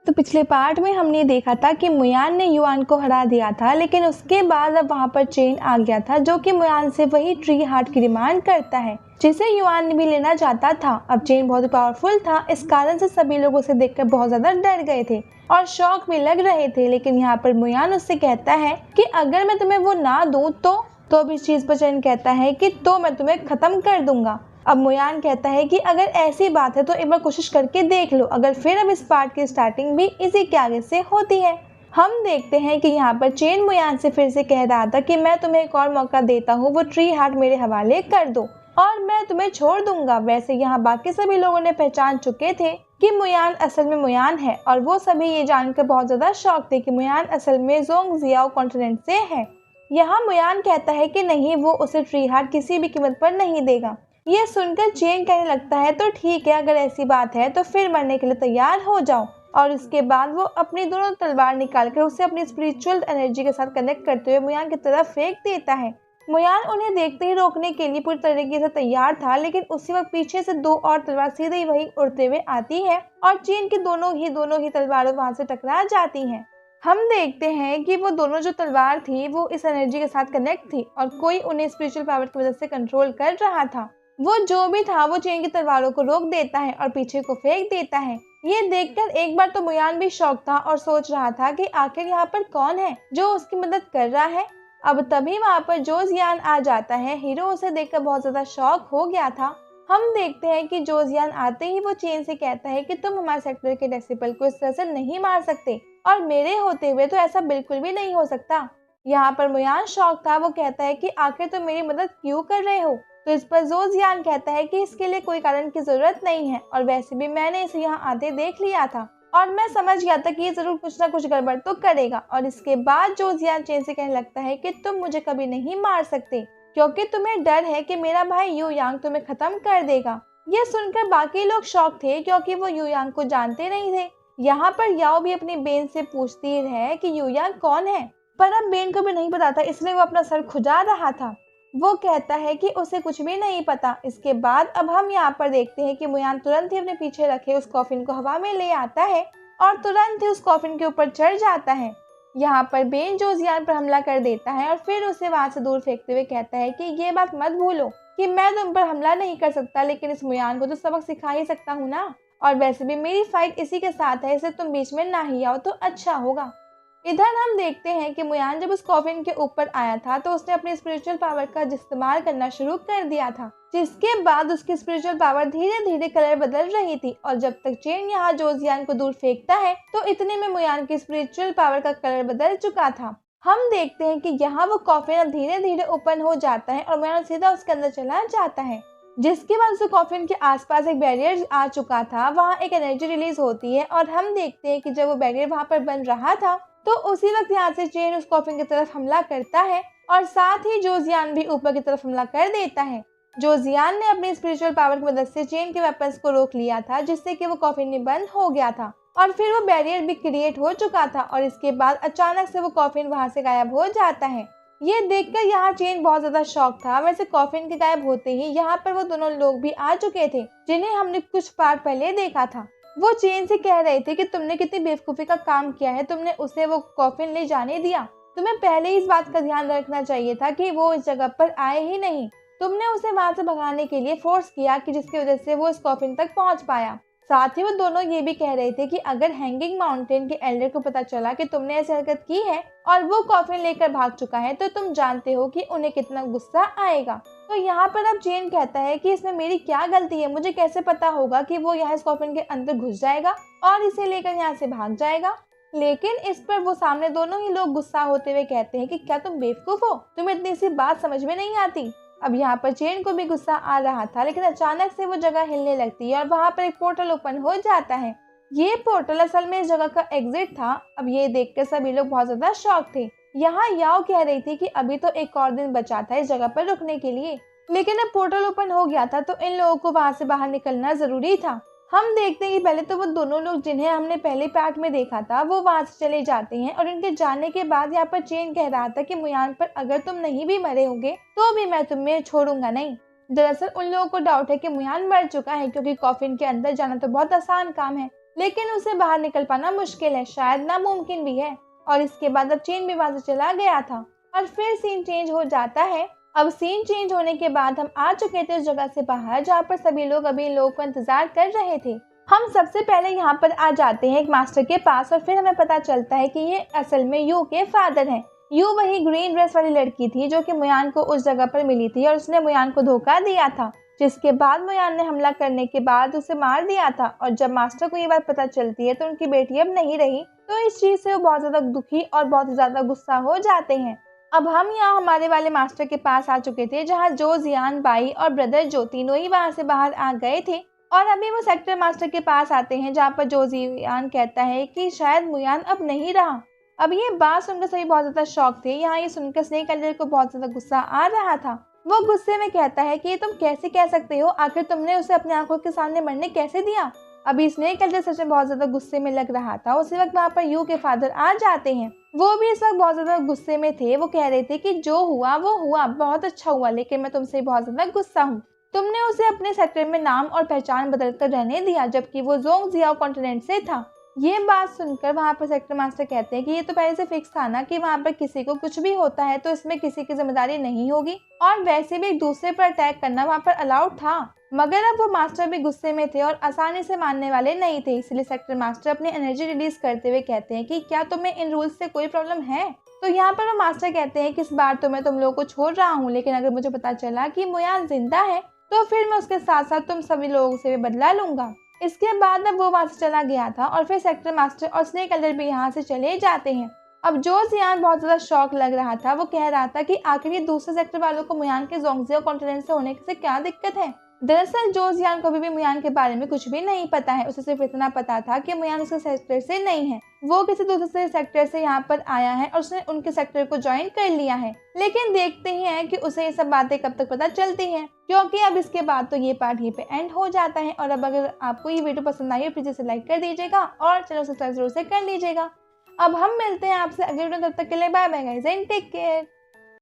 तो पिछले पार्ट में हमने देखा था कि मुयान ने युआन को हरा दिया था, लेकिन उसके बाद अब वहाँ पर चेन आ गया था जो कि मुयान से वही ट्री हार्ट की डिमांड करता है जिसे युआन भी लेना चाहता था। अब चेन बहुत पावरफुल था, इस कारण से सभी लोग उसे देखकर बहुत ज्यादा डर गए थे और शौक में लग रहे थे। लेकिन यहाँ पर मुयान उससे कहता है कि अगर मैं तुम्हें वो ना दूं तो अब इस चीज पर चेन कहता है कि तो मैं तुम्हें खत्म कर दूंगा। अब मुयान कहता है कि अगर ऐसी बात है तो एक बार कोशिश करके देख लो। अगर फिर अब इस पार्ट की स्टार्टिंग भी इसी के आगे से होती है। हम देखते हैं कि यहाँ पर चेन मुयान से फिर से कह रहा था कि मैं तुम्हें एक और मौका देता हूँ, वो ट्री हार्ट मेरे हवाले कर दो और मैं तुम्हें छोड़ दूंगा। वैसे यहाँ बाकी सभी लोगों ने पहचान चुके थे कि मुयान असल में मुयान है और वो सभी ये जानकर बहुत ज्यादा शॉक थे कि मुयान असल में जोंगजियाओ कॉन्टिनेंट से है। यहाँ मुयान कहता है कि नहीं, वो उसे ट्री हार्ट किसी भी कीमत पर नहीं देगा। ये सुनकर चेन कहने लगता है तो ठीक है, अगर ऐसी बात है तो फिर मरने के लिए तैयार हो जाओ। और इसके बाद वो अपनी दोनों तलवार निकालकर उसे अपनी स्पिरिचुअल एनर्जी के साथ कनेक्ट करते हुए मुयान की तरफ फेंक देता है। मुयान उन्हें देखते ही रोकने के लिए पूरी तरीके से तैयार था, लेकिन उसी वक्त पीछे से दो और तलवार सीधे ही वही उड़ते हुए आती है और चेन की दोनों ही तलवारें वहां से टकरा जाती हैं। हम देखते हैं कि वो दोनों जो तलवार थी वो इस एनर्जी के साथ कनेक्ट थी और कोई उन्हें स्पिरिचुअल पावर की वजह से कंट्रोल कर रहा था। वो जो भी था वो चेन की तलवारों को रोक देता है और पीछे को फेंक देता है। ये देखकर एक बार तो मुयान भी शॉक था और सोच रहा था कि आखिर यहाँ पर कौन है जो उसकी मदद कर रहा है। अब तभी वहाँ पर जोजियान आ जाता है। हीरो उसे देखकर बहुत ज्यादा शॉक हो गया था। हम देखते हैं कि जोजियान आते ही वो चेन से कहता है कि तुम हमारे सेक्टर के डेसिबल को इस तरह से नहीं मार सकते और मेरे होते हुए तो ऐसा बिल्कुल भी नहीं हो सकता। यहाँ पर मुयान शॉक था। वो कहता है कि आखिर तुम मेरी मदद क्यों कर रहे हो। तो इस पर जोजियान कहता है कि इसके लिए कोई कारण की जरूरत नहीं है और वैसे भी मैंने इसे यहाँ आते देख लिया था और मैं समझ गया था कि ये जरूर कुछ ना कुछ गड़बड़ तो करेगा। और इसके बाद जोजियान चेन से कहने लगता है कि तुम मुझे कभी नहीं मार सकते क्योंकि तुम्हें डर है कि मेरा भाई यू यांग तुम्हें खत्म कर देगा। ये सुनकर बाकी लोग शॉक थे क्योंकि वो यू यांग को जानते नहीं थे। यहाँ पर याओ भी अपनी बेन से पूछती है कि यू यांग कौन है, पर अब बेन को भी नहीं पता था, इसलिए वो अपना सर खुजा रहा था। वो कहता है कि उसे कुछ भी नहीं पता। इसके बाद अब हम यहाँ पर देखते हैं कि मुयान तुरंत ही अपने पीछे रखे उस कॉफिन को हवा में ले आता है और तुरंत ही उस कॉफिन के ऊपर चढ़ जाता है। यहाँ पर बेन जोजियान पर हमला कर देता है और फिर उसे वहां से दूर फेंकते हुए कहता है कि ये बात मत भूलो कि मैं तुम पर हमला नहीं कर सकता, लेकिन इस मुयान को तो सबक सिखा ही सकता हूँ ना। और वैसे भी मेरी फाइट इसी के साथ है, इसलिए तुम बीच में ना ही आओ तो अच्छा होगा। इधर हम देखते हैं कि मुयान जब उस कॉफिन के ऊपर आया था तो उसने अपनी स्पिरिचुअल पावर का इस्तेमाल करना शुरू कर दिया था, जिसके बाद उसकी स्पिरिचुअल पावर धीरे धीरे कलर बदल रही थी। और जब तक चेन यहाँ जोजियान को दूर फेंकता है तो इतने में मुयान की स्पिरिचुअल पावर का कलर बदल चुका था। हम देखते हैं कि यहाँ वो कॉफिन धीरे धीरे ओपन हो जाता है और मुयान सीधा उसके अंदर चला जाता है, जिसके बाद उस कॉफिन के आसपास एक बैरियर आ चुका था। वहाँ एक एनर्जी रिलीज होती है और हम देखते हैं कि जब वो बैरियर वहाँ पर बन रहा था तो उसी वक्त यहाँ से चेन उस कॉफिन की तरफ हमला करता है और साथ ही जोजियान भी ऊपर की तरफ हमला कर देता है। जोजियान ने अपनी स्पिरिचुअल पावर की मदद से चेन के वेपन्स को रोक लिया था, जिससे कि वो कॉफिन में बंद हो गया था और फिर वो बैरियर भी क्रिएट हो चुका था। और इसके बाद अचानक से वो कॉफिन वहाँ से गायब हो जाता है। ये देखकर यहाँ चेन बहुत ज्यादा शॉक था। वैसे कॉफिन के गायब होते ही यहाँ पर वो दोनों लोग भी आ चुके थे जिन्हें हमने कुछ पार्ट पहले देखा था। वो चेन से कह रहे थे कि तुमने कितनी बेवकूफी का काम किया है, तुमने उसे वो कॉफिन ले जाने दिया। तुम्हें पहले ही इस बात का ध्यान रखना चाहिए था कि वो इस जगह पर आए ही नहीं। तुमने उसे वहां से भगाने के लिए फोर्स किया कि जिसकी वजह से वो इस कॉफिन तक पहुंच पाया। साथ ही वो दोनों ये भी कह रहे थे कि अगर हैंगिंग माउंटेन के एल्डर को पता चला कि तुमने ऐसी हरकत की है और वो कॉफिन लेकर भाग चुका है तो तुम जानते हो कि उन्हें कितना गुस्सा आएगा। तो यहाँ पर अब चेन कहता है कि इसमें मेरी क्या गलती है, मुझे कैसे पता होगा कि वो यहाँ इस कॉफिन के अंदर घुस जाएगा और इसे लेकर यहाँ से भाग जाएगा। लेकिन इस पर वो सामने दोनों ही लोग गुस्सा होते हुए कहते हैं कि क्या तुम बेवकूफ हो, तुम्हें इतनी सी बात समझ में नहीं आती। अब यहाँ पर चेन को भी गुस्सा आ रहा था, लेकिन अचानक से वो जगह हिलने लगती है और वहाँ पर एक पोर्टल ओपन हो जाता है। ये पोर्टल असल में इस जगह का एग्जिट था। अब ये देखकर सभी लोग बहुत ज्यादा शॉक थे। यहाँ याओ कह रही थी कि अभी तो एक और दिन बचा था इस जगह पर रुकने के लिए, लेकिन अब पोर्टल ओपन हो गया था तो इन लोगों को वहां से बाहर निकलना जरूरी था। हम देखते हैं कि पहले तो वो दोनों लोग जिन्हें हमने पहले पार्ट में देखा था वो वहां से चले जाते हैं और उनके जाने के बाद यहाँ पर चेन कह रहा था कि मुयान पर अगर तुम नहीं भी मरे होंगे तो भी मैं तुम्हें छोड़ूंगा नहीं। दरअसल उन लोगों को डाउट है कि मुयान मर चुका है, क्योंकि कॉफिन के अंदर जाना तो बहुत आसान काम है, लेकिन उसे बाहर निकल पाना मुश्किल है, शायद नामुमकिन भी है। और इसके बाद अब चेन भी वहां से चला गया था और फिर सीन चेंज हो जाता है। अब सीन चेंज होने के बाद हम आ चुके थे उस जगह से बाहर जहाँ पर सभी लोग अभी इन लोगों को इंतजार कर रहे थे। हम सबसे पहले यहाँ पर आ जाते हैं एक मास्टर के पास और फिर हमें पता चलता है कि ये असल में यू के फादर हैं। यू वही ग्रीन ड्रेस वाली लड़की थी जो कि मुयान को उस जगह पर मिली थी और उसने मुयान को धोखा दिया था, जिसके बाद मुयान ने हमला करने के बाद उसे मार दिया था। और जब मास्टर को ये बात पता चलती है तो उनकी बेटी अब नहीं रही, तो इस चीज से वो बहुत ज्यादा दुखी और बहुत ज्यादा गुस्सा हो जाते हैं। अब हम यहाँ हमारे वाले मास्टर के पास आ चुके थे जहाँ जो, जियान, बाई और ब्रदर जो तीनों ही वहाँ से बाहर आ गए थे। और अभी वो सेक्टर मास्टर के पास आते हैं जहाँ पर जो जियान कहता है कि शायद मुयान अब नहीं रहा। अब ये बात सुनकर सभी बहुत ज्यादा शॉक थे। यहाँ ये सुनकर स्नेक एल्डर को बहुत ज्यादा गुस्सा आ रहा था। वो गुस्से में कहता है कि तुम कैसे कह सकते हो, आखिर तुमने उसे अपने आंखों के सामने मरने कैसे दिया। अभी स्नेक एल्डर सच में बहुत ज्यादा गुस्से में लग रहा था। उसी वक्त वहाँ पर यू के फादर आ जाते हैं। वो भी इस वक्त बहुत ज्यादा गुस्से में थे। वो कह रहे थे कि जो हुआ वो हुआ, बहुत अच्छा हुआ, लेकिन मैं तुमसे बहुत ज्यादा गुस्सा हूँ। तुमने उसे अपने सेक्टर में नाम और पहचान बदल कर रहने दिया जबकि वो जोंग जियाओ कॉन्टिनेंट से था। ये बात सुनकर वहाँ पर सेक्टर मास्टर कहते हैं कि ये तो पहले से फिक्स था ना कि वहाँ पर किसी को कुछ भी होता है तो इसमें किसी की जिम्मेदारी नहीं होगी, और वैसे भी एक दूसरे पर अटैक करना वहाँ पर अलाउड था। मगर अब वो मास्टर भी गुस्से में थे और आसानी से मानने वाले नहीं थे, इसलिए सेक्टर मास्टर अपनी एनर्जी रिलीज करते हुए कहते हैं कि क्या तुम्हें इन रूल्स से कोई प्रॉब्लम है। तो यहाँ पर वो मास्टर कहते हैं कि इस बार तो मैं तुम लोगों को छोड़ रहा हूँ, लेकिन अगर मुझे पता चला कि मुयान जिंदा है तो फिर मैं उसके साथ साथ तुम सभी लोगों से भी बदला लूंगा। इसके बाद अब वो वहां से चला गया था और फिर सेक्टर मास्टर और स्नेक एल्डर भी यहाँ से चले जाते हैं। अब जो जियान बहुत ज्यादा शॉक लग रहा था। वो कह रहा था कि आखिर ये दूसरे सेक्टर वालों को मुयान के जोंगजियाओ कॉन्टिनेंट से होने से क्या दिक्कत है। दरअसल जो जियान को अभी भी मुयान के बारे में कुछ भी नहीं पता है। उसे सिर्फ इतना पता था कि मुयान उसके सेक्टर से नहीं है, वो किसी दूसरे सेक्टर से यहाँ पर आया है और उसने उनके सेक्टर को ज्वाइन कर लिया है। लेकिन देखते ही हैं कि उसे ये सब बातें कब तक पता चलती हैं, क्योंकि अब इसके बाद तो ये पार्ट यहीं पे एंड हो जाता है। और अब अगर आपको ये वीडियो पसंद आई है प्लीज इसे लाइक कर दीजिएगा और चैनल सब्सक्राइब जरूर से कर लीजिएगा। अब हम मिलते हैं आपसे अगले वीडियो, तब तक के लिए bye bye guys and take care.